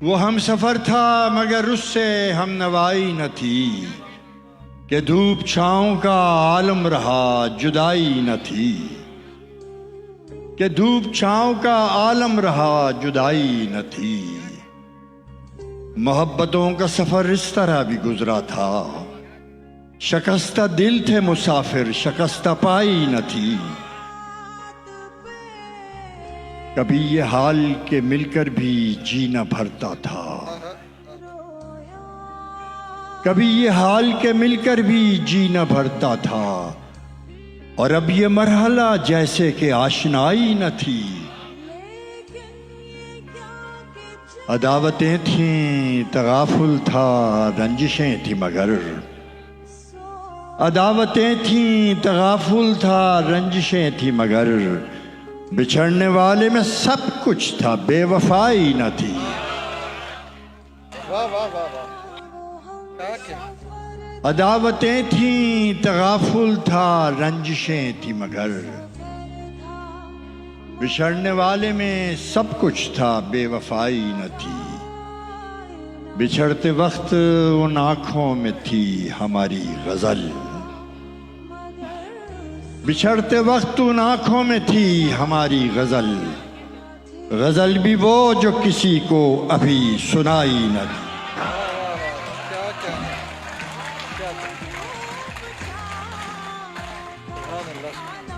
وہ ہم سفر تھا مگر اس سے ہم نوائی نہ تھی، کہ دھوپ چھاؤں کا عالم رہا جدائی نہ تھی، کہ دھوپ چھاؤں کا عالم رہا جدائی نہ تھی۔ محبتوں کا سفر اس طرح بھی گزرا تھا، شکستہ دل تھے مسافر شکستہ پائی نہ تھی۔ کبھی یہ حال کہ مل کر بھی جی نہ بھرتا تھا، کبھی یہ حال کہ مل کر بھی جی نہ بھرتا تھا، اور اب یہ مرحلہ جیسے کہ آشنائی نہ تھی۔ عداوتیں تھیں تغافل تھا رنجشیں تھی مگر، عداوتیں تھیں تغافل تھا رنجشیں تھی مگر، بچھڑنے والے میں سب کچھ تھا بے وفائی نہ تھی۔ واہ واہ واہ واہ، عداوتیں تھیں تغافل تھا رنجشیں تھی مگر، بچھڑنے والے میں سب کچھ تھا بے وفائی نہ تھی۔ بچھڑتے وقت ان آنکھوں میں تھی ہماری غزل، بچھڑتے وقت ان آنکھوں میں تھی ہماری غزل، غزل بھی وہ جو کسی کو ابھی سنائی نہ دی۔ سبحان اللہ۔